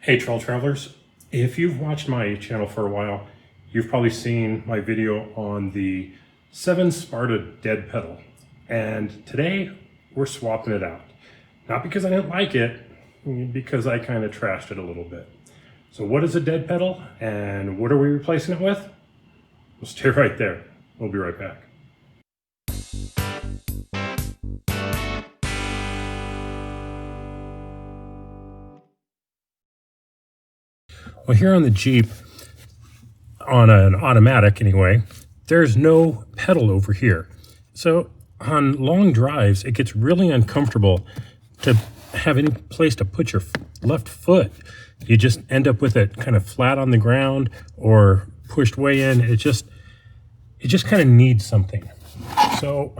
Hey trail travelers, if you've watched my channel for a while, you've probably seen my video on the 7 Sparta dead pedal. And today we're swapping it out. Not because I didn't like it, because I kind of trashed it a little bit. So what is a dead pedal and what are we replacing it with? We'll stay right there. We'll be right back. Well, here on the Jeep, on an automatic anyway, there's no pedal over here. So on long drives, it gets really uncomfortable to have any place to put your left foot. You just end up with it kind of flat on the ground or pushed way in. It just kind of needs something. So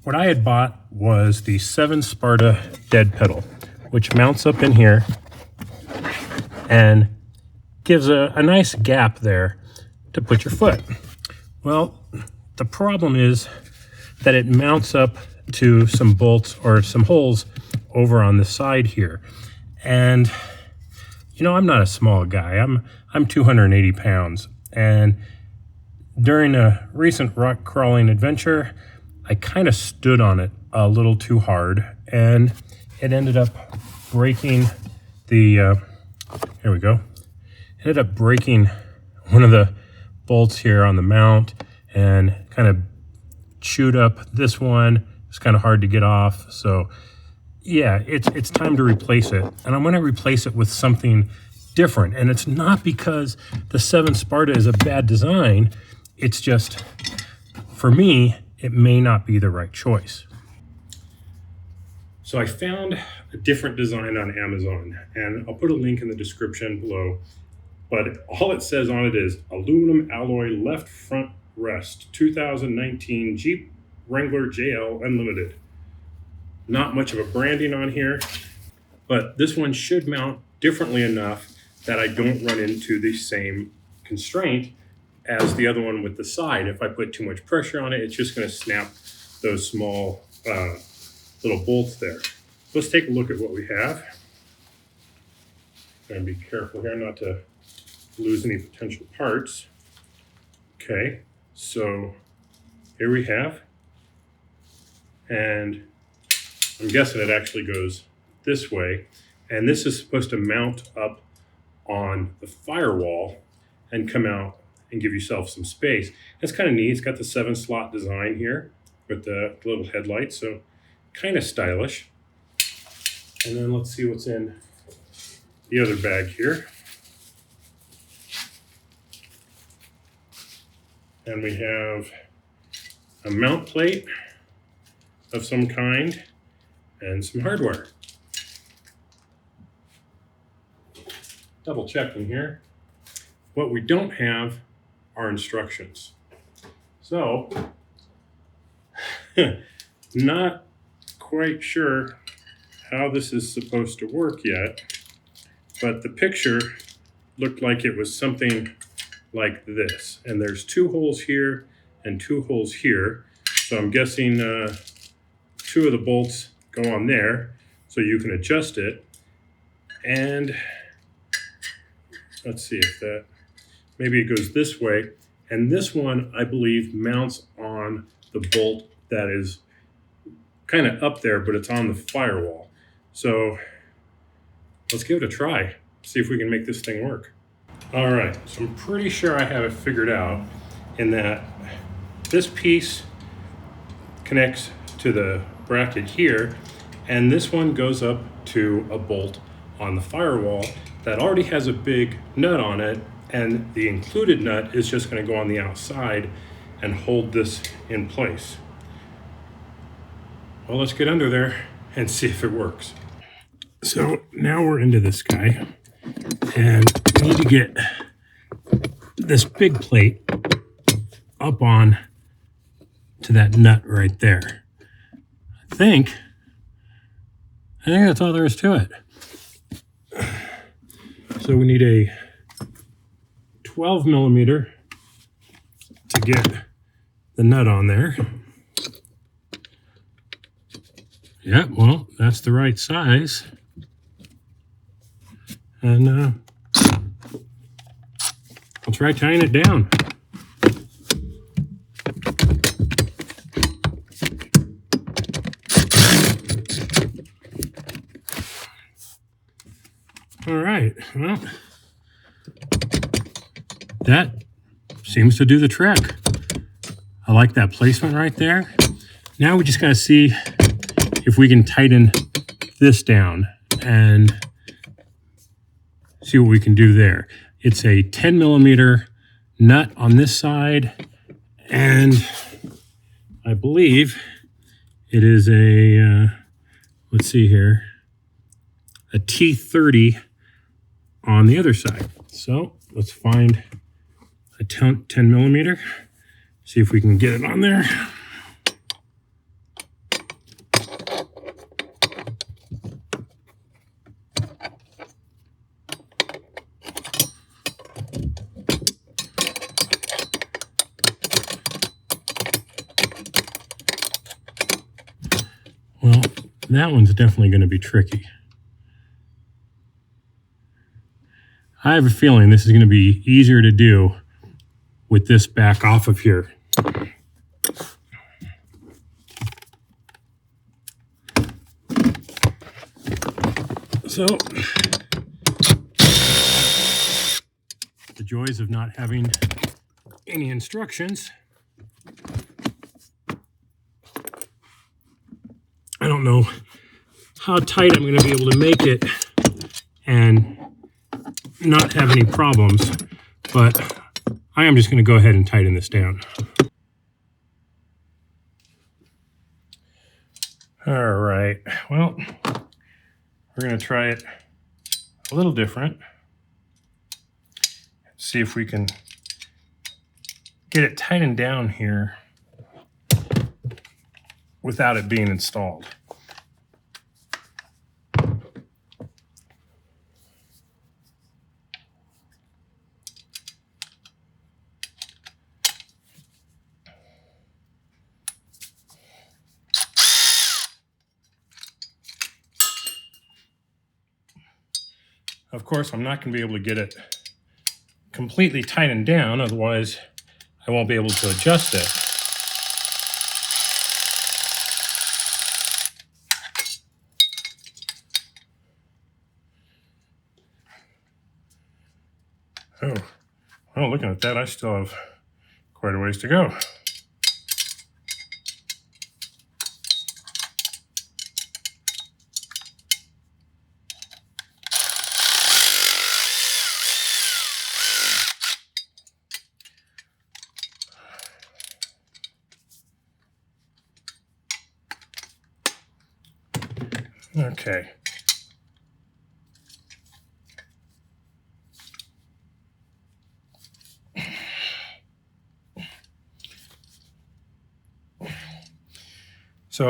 what I had bought was the 7 Sparta dead pedal, which mounts up in here and gives a nice gap there to put your foot. Well, the problem is that it mounts up to some bolts or some holes over on the side here. And, you know, I'm not a small guy. I'm 280 pounds. And during a recent rock crawling adventure, I kind of stood on it a little too hard. And it ended up breaking the, here we go. Ended up breaking one of the bolts here on the mount and kind of chewed up this one. It's kind of hard to get off. So yeah, it's time to replace it. And I'm going to replace it with something different. And it's not because the 7 Sparta is a bad design. It's just, for me, it may not be the right choice. So I found a different design on Amazon, and I'll put a link in the description below. But all it says on it is aluminum alloy left front rest, 2019 Jeep Wrangler JL Unlimited. Not much of a branding on here, but this one should mount differently enough that I don't run into the same constraint as the other one with the side. If I put too much pressure on it, it's just going to snap those small little bolts there. Let's take a look at what we have. Gotta be careful here not to lose any potential parts. Okay, so here we have, and I'm guessing it actually goes this way, and this is supposed to mount up on the firewall and come out and give yourself some space. It's kind of neat. It's got the 7 slot design here with the little headlights, so kind of stylish. And then let's see what's in the other bag here. And we have a mount plate of some kind and some hardware. Double checking here. What we don't have are instructions. So, not quite sure how this is supposed to work yet, but the picture looked like it was something like this. And there's 2 holes here and 2 holes here. So I'm guessing 2 of the bolts go on there so you can adjust it. And let's see if that, maybe it goes this way. And this one, I believe, mounts on the bolt that is kind of up there, but it's on the firewall. So let's give it a try. See if we can make this thing work. All right, so I'm pretty sure I have it figured out in that this piece connects to the bracket here, and this one goes up to a bolt on the firewall that already has a big nut on it, and the included nut is just going to go on the outside and hold this in place. Well, let's get under there and see if it works. So now we're into this guy, and we need to get this big plate up on to that nut right there. I think that's all there is to it. So we need a 12 millimeter to get the nut on there. Yeah, well, that's the right size. And I'll try tying it down. All right, well, that seems to do the trick. I like that placement right there. Now we just got to see if we can tighten this down and see what we can do there. It's a 10 millimeter nut on this side, and I believe it is a, let's see here, a T30 on the other side. So let's find a 10 millimeter, see if we can get it on there. Well, that one's definitely going to be tricky. I have a feeling this is going to be easier to do with this back off of here. So, the joys of not having any instructions. I don't know how tight I'm going to be able to make it and not have any problems, but I am just going to go ahead and tighten this down. All right, well, we're going to try it a little different. See if we can get it tightened down here without it being installed. Of course, I'm not going to be able to get it completely tightened down, otherwise I won't be able to adjust it. Oh, well, looking at that, I still have quite a ways to go. Okay. So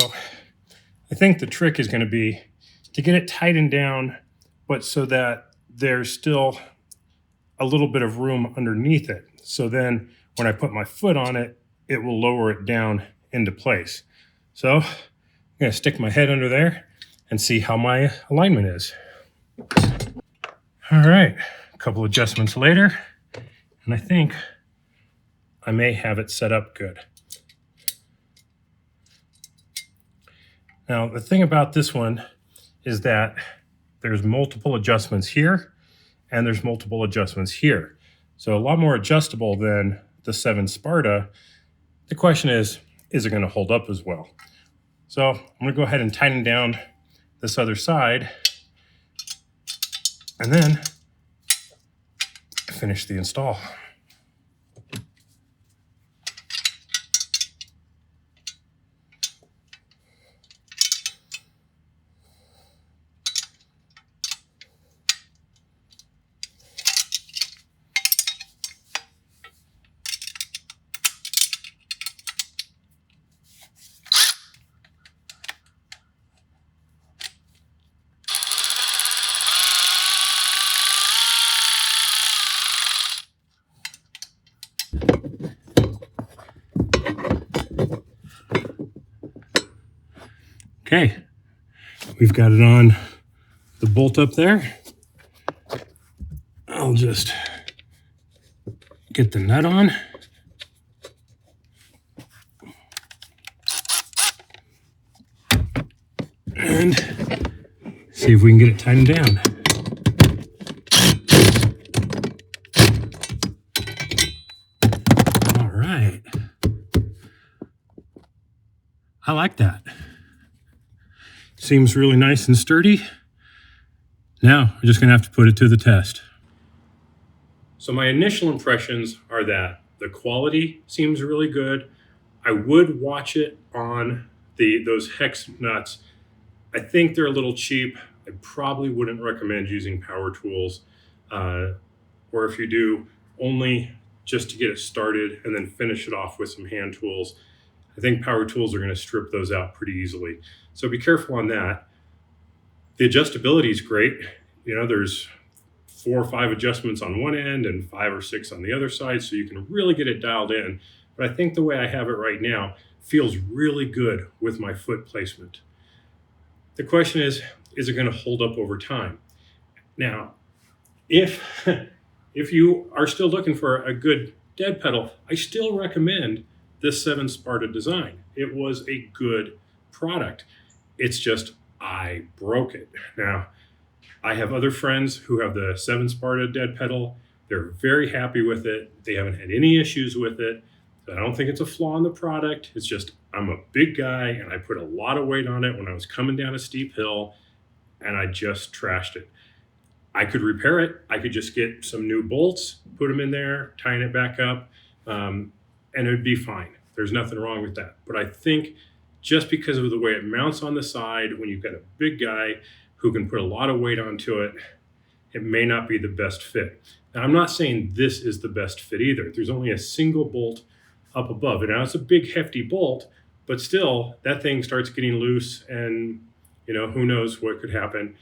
I think the trick is going to be to get it tightened down, but so that there's still a little bit of room underneath it. So then when I put my foot on it, it will lower it down into place. So I'm going to stick my head under there and see how my alignment is. All right, a couple adjustments later, and I think I may have it set up good. Now, the thing about this one is that there's multiple adjustments here, and there's multiple adjustments here. So a lot more adjustable than the 7 Sparta. The question is it going to hold up as well? So I'm going to go ahead and tighten down this other side, and then finish the install. Okay, we've got it on the bolt up there. I'll just get the nut on. And see if we can get it tightened down. All right. I like that. Seems really nice and sturdy. Now, we're just going to have to put it to the test. So my initial impressions are that the quality seems really good. I would watch it on those hex nuts. I think they're a little cheap. I probably wouldn't recommend using power tools, or if you do, only just to get it started and then finish it off with some hand tools. I think power tools are going to strip those out pretty easily. So be careful on that. The adjustability is great. You know, there's 4 or 5 adjustments on one end and 5 or 6 on the other side, so you can really get it dialed in. But I think the way I have it right now feels really good with my foot placement. The question is it going to hold up over time? Now, if you are still looking for a good dead pedal, I still recommend this 7 Sparta design. It was a good product. It's just I broke it. Now, I have other friends who have the 7 Sparta dead pedal. They're very happy with it. They haven't had any issues with it. I don't think it's a flaw in the product. It's just I'm a big guy and I put a lot of weight on it when I was coming down a steep hill and I just trashed it. I could repair it. I could just get some new bolts, put them in there, tighten it back up, and it would be fine. There's nothing wrong with that. But I think just because of the way it mounts on the side, when you've got a big guy who can put a lot of weight onto it, it may not be the best fit. Now, I'm not saying this is the best fit either. There's only a single bolt up above. And now it's a big hefty bolt, but still that thing starts getting loose and, you know, who knows what could happen.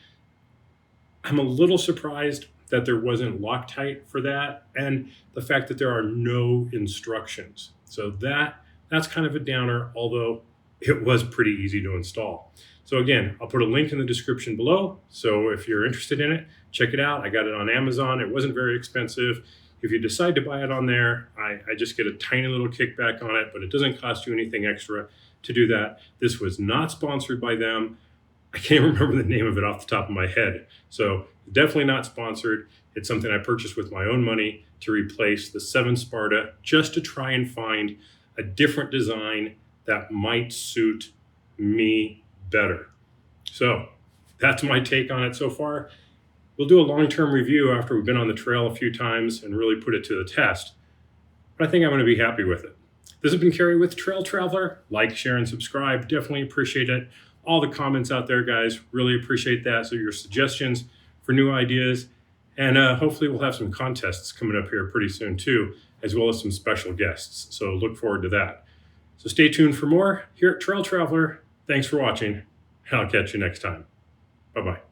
I'm a little surprised that there wasn't Loctite for that, and the fact that there are no instructions. So that's kind of a downer, although it was pretty easy to install. So again, I'll put a link in the description below. So if you're interested in it, check it out. I got it on Amazon. It wasn't very expensive. If you decide to buy it on there, I just get a tiny little kickback on it, but it doesn't cost you anything extra to do that. This was not sponsored by them. I can't remember the name of it off the top of my head. So definitely not sponsored. It's something I purchased with my own money to replace the 7 Sparta, just to try and find a different design that might suit me better. So that's my take on it so far. We'll do a long-term review after we've been on the trail a few times and really put it to the test. But I think I'm going to be happy with it. This has been Kerry with Trail Traveler. Like, share, and subscribe. Definitely appreciate it. All the comments out there, guys, really appreciate that. So your suggestions for new ideas. And hopefully we'll have some contests coming up here pretty soon too, as well as some special guests. So look forward to that. So stay tuned for more here at Trail Traveler. Thanks for watching, and I'll catch you next time. Bye-bye.